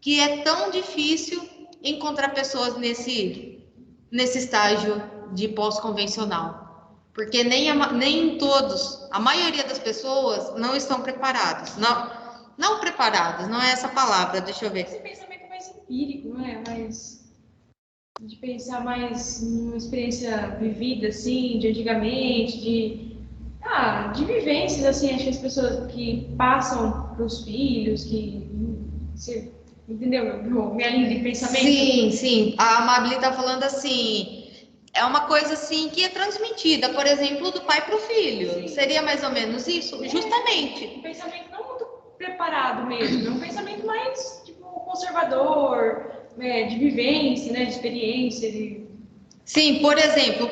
que é tão difícil encontrar pessoas nesse estágio de pós-convencional. Porque nem todos, a maioria das pessoas não estão preparadas. Não preparadas, não é essa palavra, deixa eu ver. Esse pensamento mais empírico, não é? De pensar mais numa experiência vivida, assim, de antigamente, de vivências, assim, acho que as pessoas que passam para os filhos, que Entendeu? Minha linha de pensamento? Sim, sim. A Amabile está falando assim, é uma coisa assim que é transmitida, por exemplo, do pai para o filho. Sim. Seria mais ou menos isso? Justamente. Um pensamento não muito preparado mesmo, é um pensamento mais tipo conservador, de vivência, né, de experiência, Sim, por exemplo,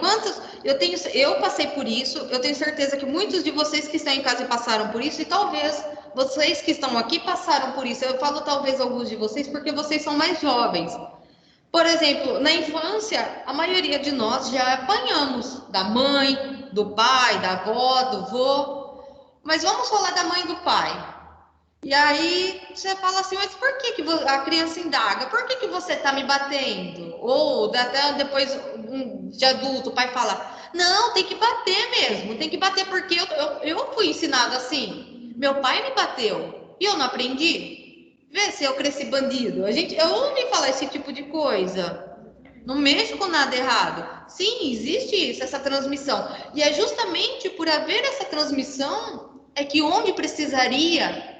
eu passei por isso, eu tenho certeza que muitos de vocês que estão em casa passaram por isso, e talvez vocês que estão aqui passaram por isso. Eu falo talvez alguns de vocês porque vocês são mais jovens. Por exemplo, na infância, a maioria de nós já apanhamos da mãe, do pai, da avó, do vô. Mas vamos falar da mãe e do pai. E aí você fala assim, mas por que a criança indaga? Por que você está me batendo? Ou até depois de adulto, o pai fala, não, tem que bater mesmo, tem que bater porque eu fui ensinado assim. Meu pai me bateu e eu não aprendi. Vê se eu cresci bandido. Eu ouvi falar esse tipo de coisa. Não mexo com nada errado. Sim, existe isso, essa transmissão. E é justamente por haver essa transmissão é que onde precisaria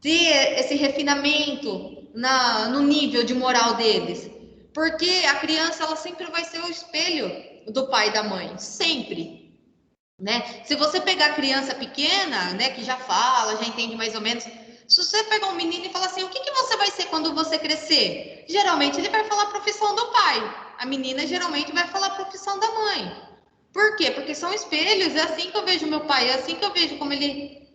ter esse refinamento no nível de moral deles. Porque a criança ela sempre vai ser o espelho do pai e da mãe. Sempre. Né? Se você pegar a criança pequena, né, que já fala, já entende mais ou menos... Se você pegar um menino e falar assim, o que você vai ser quando você crescer? Geralmente ele vai falar a profissão do pai. A menina geralmente vai falar a profissão da mãe. Por quê? Porque são espelhos. É assim que eu vejo meu pai, é assim que eu vejo como ele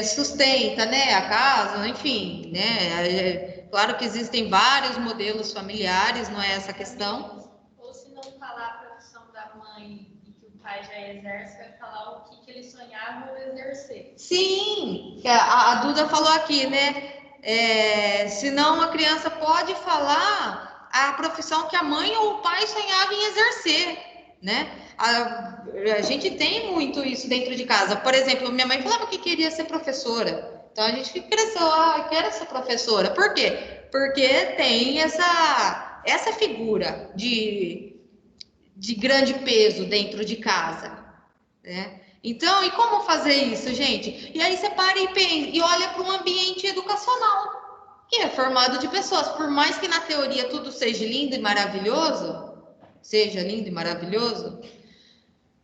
sustenta, né, a casa, enfim, né? Claro que existem vários modelos familiares, não é essa a questão. Ou se não falar a profissão da mãe e que o pai já exerce, vai falar o que ele sonhava ou exercer. Sim, a Duda falou aqui, né? Senão a criança pode falar a profissão que a mãe ou o pai sonhava em exercer, né? A gente tem muito isso dentro de casa. Por exemplo, minha mãe falava que queria ser professora. Então a gente cresceu, quero ser professora. Por quê? Porque tem essa figura de grande peso dentro de casa, né? Então, e como fazer isso, gente? E aí você para e olha para um ambiente educacional, que é formado de pessoas. Por mais que na teoria tudo seja lindo e maravilhoso,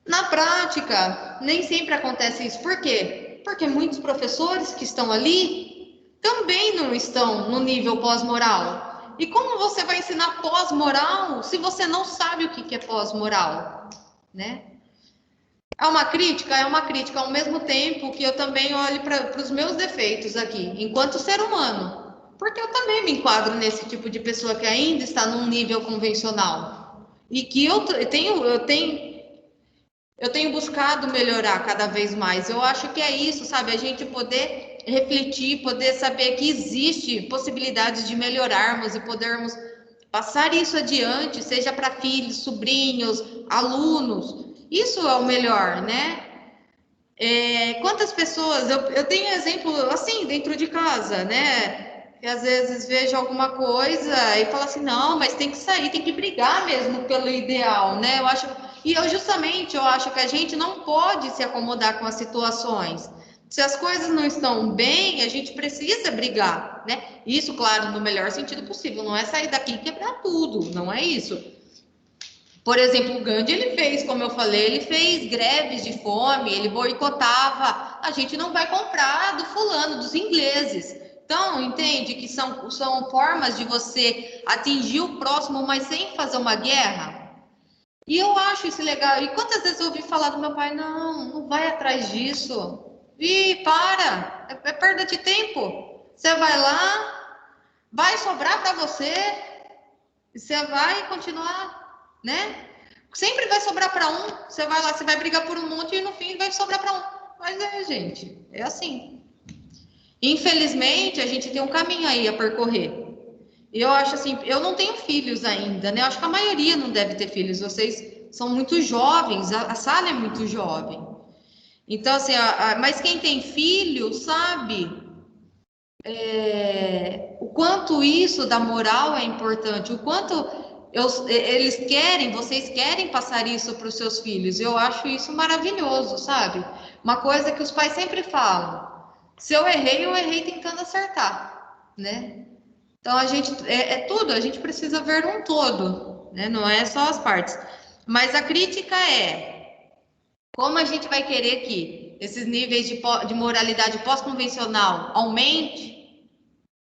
na prática, nem sempre acontece isso. Por quê? Porque muitos professores que estão ali também não estão no nível pós-moral. E como você vai ensinar pós-moral se você não sabe o que é pós-moral, né? É uma crítica ao mesmo tempo que eu também olho para os meus defeitos aqui, enquanto ser humano. Porque eu também me enquadro nesse tipo de pessoa que ainda está num nível convencional. E que eu tenho buscado melhorar cada vez mais. Eu acho que é isso, sabe? A gente poder refletir, poder saber que existe possibilidades de melhorarmos e podermos passar isso adiante, seja para filhos, sobrinhos, alunos. Isso é o melhor, né? Quantas pessoas... Eu tenho exemplo, assim, dentro de casa, né? Que às vezes vejo alguma coisa e falo assim, não, mas tem que sair, tem que brigar mesmo pelo ideal, né? Eu acho que a gente não pode se acomodar com as situações. Se as coisas não estão bem, a gente precisa brigar, né? Isso, claro, no melhor sentido possível. Não é sair daqui e quebrar tudo, não é isso. Por exemplo, o Gandhi, ele fez, como eu falei, ele fez greves de fome, ele boicotava. A gente não vai comprar do fulano, dos ingleses. Então, entende que são formas de você atingir o próximo, mas sem fazer uma guerra? E eu acho isso legal. E quantas vezes eu ouvi falar do meu pai, não vai atrás disso. Para, é perda de tempo. Você vai lá, vai sobrar para você, e você vai continuar, né? Sempre vai sobrar para um. Você vai lá, você vai brigar por um monte e no fim vai sobrar para um. Mas gente, é assim. Infelizmente, a gente tem um caminho aí a percorrer. E eu acho assim, eu não tenho filhos ainda, né? Eu acho que a maioria não deve ter filhos. Vocês são muito jovens, a Sala é muito jovem. Então, assim, mas quem tem filho sabe o quanto isso da moral é importante, o quanto vocês querem passar isso para os seus filhos. Eu acho isso maravilhoso, sabe? Uma coisa que os pais sempre falam, se eu errei tentando acertar. né? Então, tudo, a gente precisa ver um todo, né? Não é só as partes. Mas a crítica é como a gente vai querer que esses níveis de moralidade pós-convencional aumente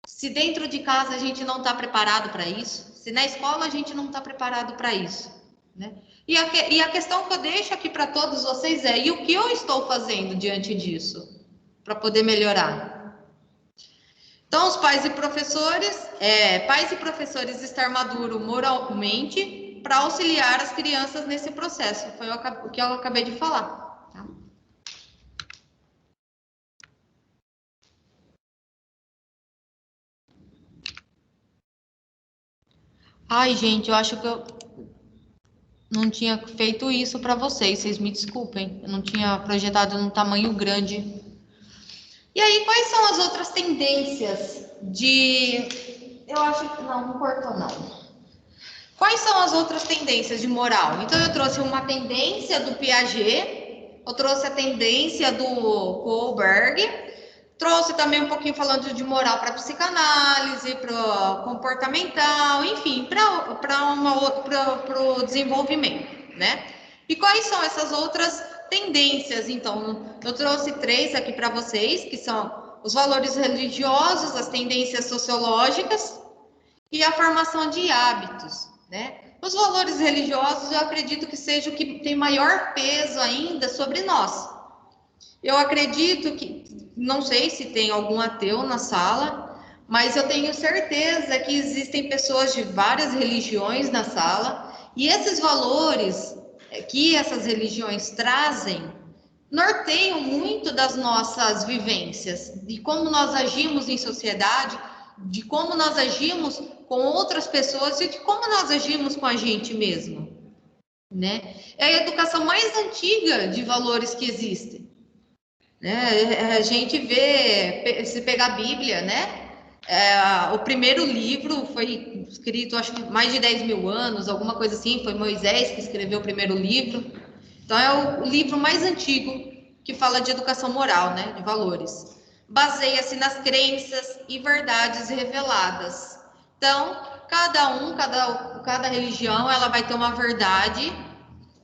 se dentro de casa a gente não está preparado para isso, se na escola a gente não está preparado para isso, né? E a questão que eu deixo aqui para todos vocês é, e o que eu estou fazendo diante disso para poder melhorar? Então, os pais e professores estar maduro moralmente para auxiliar as crianças nesse processo. Foi o que eu acabei de falar. Tá? Ai, gente, eu acho que eu não tinha feito isso para vocês me desculpem. Eu não tinha projetado num tamanho grande. E aí, quais são as outras tendências eu acho que não cortou, não. Quais são as outras tendências de moral? Então, eu trouxe uma tendência do Piaget, eu trouxe a tendência do Kohlberg, trouxe também um pouquinho falando de moral para psicanálise, para comportamental, enfim, para o desenvolvimento, né? E quais são essas outras tendências? Então, eu trouxe 3 aqui para vocês, que são os valores religiosos, as tendências sociológicas e a formação de hábitos, né? Os valores religiosos, eu acredito que seja o que tem maior peso ainda sobre nós. Eu acredito que, não sei se tem algum ateu na sala, mas eu tenho certeza que existem pessoas de várias religiões na sala, e esses valores que essas religiões trazem norteiam muito das nossas vivências, de como nós agimos em sociedade, de como nós agimos com outras pessoas e de como nós agimos com a gente mesmo, né? É a educação mais antiga de valores que existem, né? A gente vê, se pegar a Bíblia, né? O primeiro livro foi escrito, acho que mais de 10 mil anos, alguma coisa assim, foi Moisés que escreveu o primeiro livro. Então, é o livro mais antigo que fala de educação moral, né? De valores. Baseia-se nas crenças e verdades reveladas. Então, cada religião, ela vai ter uma verdade,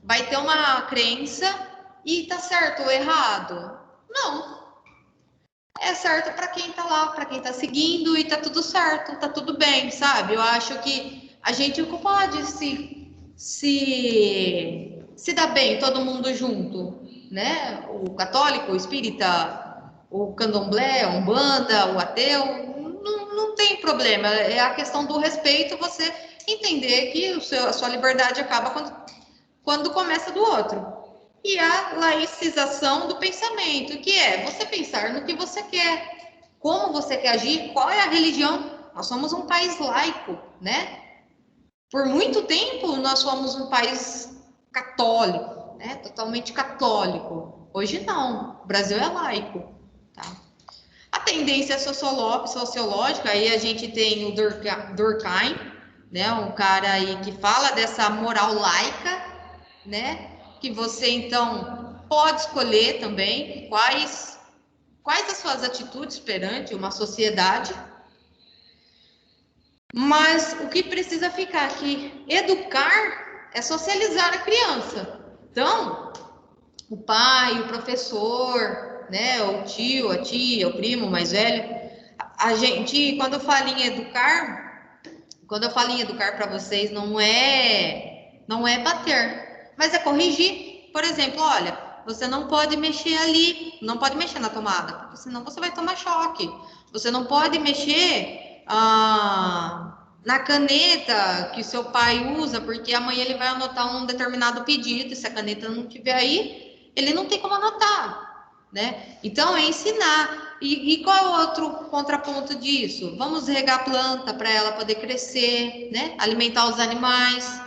vai ter uma crença, e tá certo ou errado? Não. É certo para quem tá lá, para quem tá seguindo, e tá tudo certo, tá tudo bem, sabe? Eu acho que a gente não pode se dar bem, todo mundo junto, né? O católico, o espírita, o candomblé, a umbanda, o ateu, não tem problema. É a questão do respeito, você entender que a sua liberdade acaba quando começa do outro. E a laicização do pensamento, que é você pensar no que você quer, como você quer agir, qual é a religião. Nós somos um país laico, né? Por muito tempo, nós fomos um país católico, né? Totalmente católico. Hoje não, o Brasil é laico, tá? A tendência sociológica, aí a gente tem o Durkheim, né? Um cara aí que fala dessa moral laica, né? Que você, então, pode escolher também quais as suas atitudes perante uma sociedade. Mas o que precisa ficar aqui, educar é socializar a criança. Então, o pai, o professor, né, o tio, a tia, o primo mais velho, a gente, quando eu falo em educar para vocês, não é bater, mas é corrigir. Por exemplo, olha, você não pode mexer ali, não pode mexer na tomada, porque senão você vai tomar choque. Você não pode mexer na caneta que seu pai usa, porque amanhã ele vai anotar um determinado pedido, e se a caneta não estiver aí, ele não tem como anotar, né? Então, é ensinar. E qual é o outro contraponto disso? Vamos regar a planta para ela poder crescer, né? Alimentar os animais.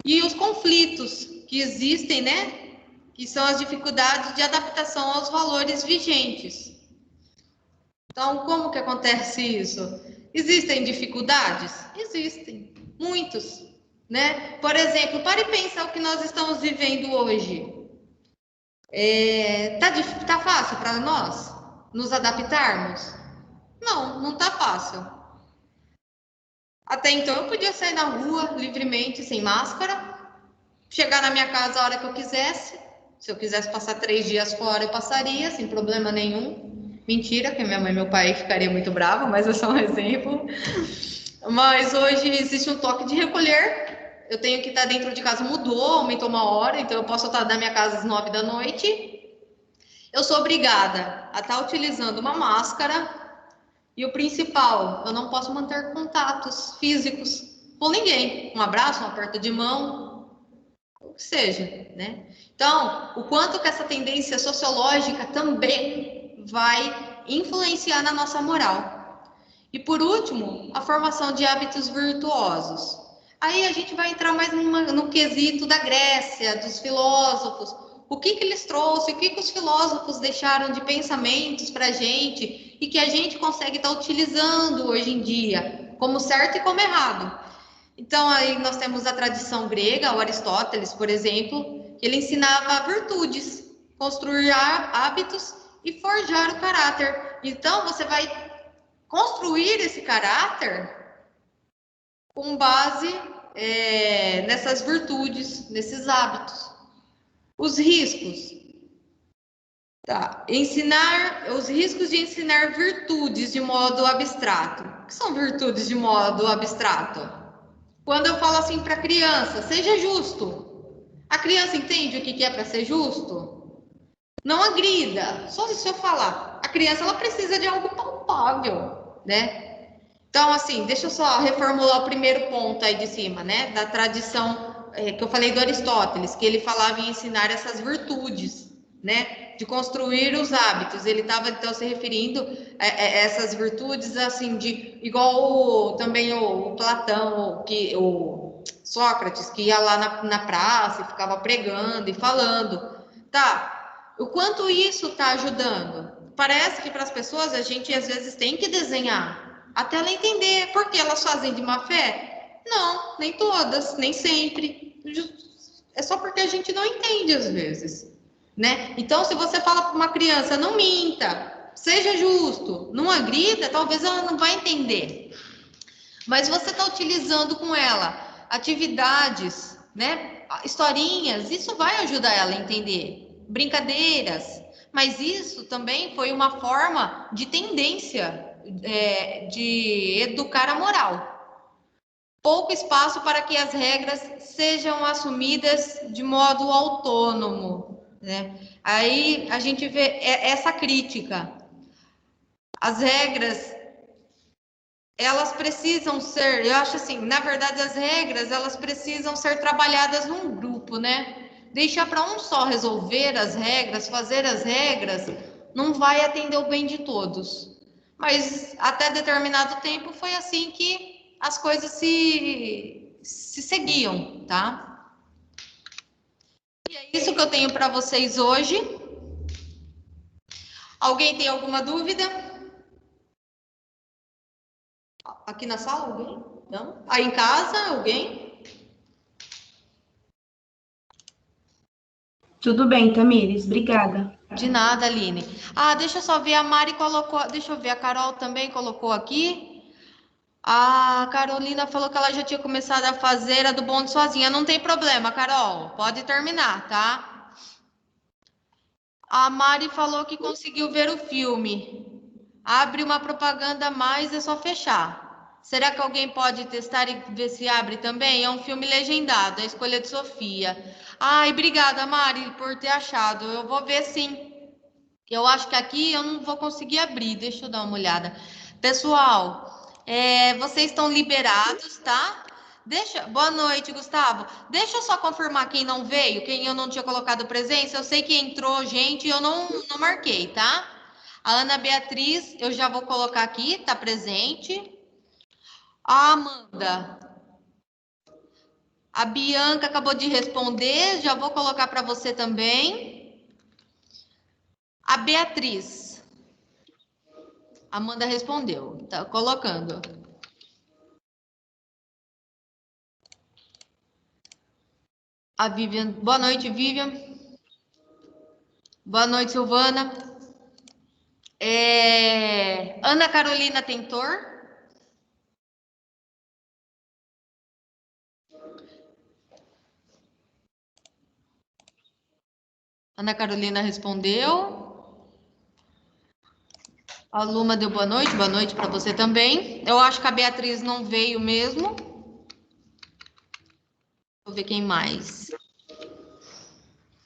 E os conflitos que existem, né? Que são as dificuldades de adaptação aos valores vigentes. Então, como que acontece isso? Existem dificuldades? Existem, muitos, né? Por exemplo, pare e pensa o que nós estamos vivendo hoje. Tá fácil para nós nos adaptarmos? Não, não tá fácil. Até então eu podia sair na rua livremente, sem máscara, chegar na minha casa a hora que eu quisesse. Se eu quisesse passar 3 dias fora, eu passaria, sem problema nenhum. Mentira, que minha mãe e meu pai ficariam muito bravos, mas é só um exemplo. Mas hoje existe um toque de recolher. Eu tenho que estar dentro de casa, mudou, aumentou 1 hora, então eu posso estar na minha casa às 9 da noite. Eu sou obrigada a estar utilizando uma máscara. E o principal, eu não posso manter contatos físicos com ninguém. Um abraço, um aperto de mão, o que seja, né? Então, o quanto que essa tendência sociológica também vai influenciar na nossa moral. E por último, a formação de hábitos virtuosos. Aí a gente vai entrar mais no quesito da Grécia, dos filósofos. O que eles trouxeram, o que os filósofos deixaram de pensamentos para a gente e que a gente consegue estar utilizando hoje em dia, como certo e como errado. Então, aí nós temos a tradição grega, o Aristóteles, por exemplo, que ele ensinava virtudes, construir hábitos e forjar o caráter. Então, você vai construir esse caráter com base nessas virtudes, nesses hábitos. Os riscos. Tá. Os riscos de ensinar virtudes de modo abstrato. O que são virtudes de modo abstrato? Quando eu falo assim para a criança, seja justo. A criança entende o que é para ser justo? Não agrida. Só se eu falar. A criança ela precisa de algo palpável, né? Então, assim, deixa eu só reformular o primeiro ponto aí de cima, né? Da tradição que eu falei do Aristóteles, que ele falava em ensinar essas virtudes, né? De construir os hábitos. Ele estava, então, se referindo a essas virtudes, assim, igual também o Platão, o Sócrates, que ia lá na praça e ficava pregando e falando. Tá, o quanto isso está ajudando? Parece que para as pessoas a gente, às vezes, tem que desenhar até ela entender por que elas fazem de má fé. Não, nem todas, nem sempre. É só porque a gente não entende às vezes, né? Então, se você fala para uma criança, não minta, seja justo, não agrida, talvez ela não vai entender. Mas você está utilizando com ela atividades, né? Historinhas, isso vai ajudar ela a entender. Brincadeiras, mas isso também foi uma forma de tendência de educar a moral. Pouco espaço para que as regras sejam assumidas de modo autônomo, né? Aí a gente vê essa crítica. As regras, elas precisam ser, eu acho assim, na verdade as regras, elas precisam ser trabalhadas num grupo, né? Deixar para um só resolver as regras, fazer as regras, não vai atender o bem de todos. Mas até determinado tempo foi assim que as coisas se seguiam, tá? E é isso que eu tenho para vocês hoje. Alguém tem alguma dúvida? Aqui na sala, alguém? Não? Aí em casa, alguém? Tudo bem, Tamires, obrigada. De nada, Aline. Ah, deixa eu só ver, a Mari colocou, deixa eu ver, a Carol também colocou aqui. A Carolina falou que ela já tinha começado a fazer a do bonde sozinha. Não tem problema, Carol, pode terminar, tá? A Mari falou que conseguiu ver o filme. Abre uma propaganda a mais, é só fechar. Será que alguém pode testar e ver se abre também? É um filme legendado, a escolha de Sofia. Ai, obrigada, Mari, por ter achado. Eu vou ver sim. Eu acho que aqui eu não vou conseguir abrir. Deixa eu dar uma olhada. Pessoal, vocês estão liberados, tá? Boa noite, Gustavo. Deixa eu só confirmar quem não veio, quem eu não tinha colocado presença. Eu sei que entrou gente e eu não marquei, tá? A Ana Beatriz, eu já vou colocar aqui, tá presente. A Amanda. A Bianca acabou de responder, já vou colocar para você também. A Beatriz. Amanda respondeu, tá colocando. A Vivian, boa noite, Vivian. Boa noite, Silvana. Ana Carolina Tentor? Ana Carolina respondeu. A Luma deu boa noite para você também. Eu acho que a Beatriz não veio mesmo. Vou ver quem mais.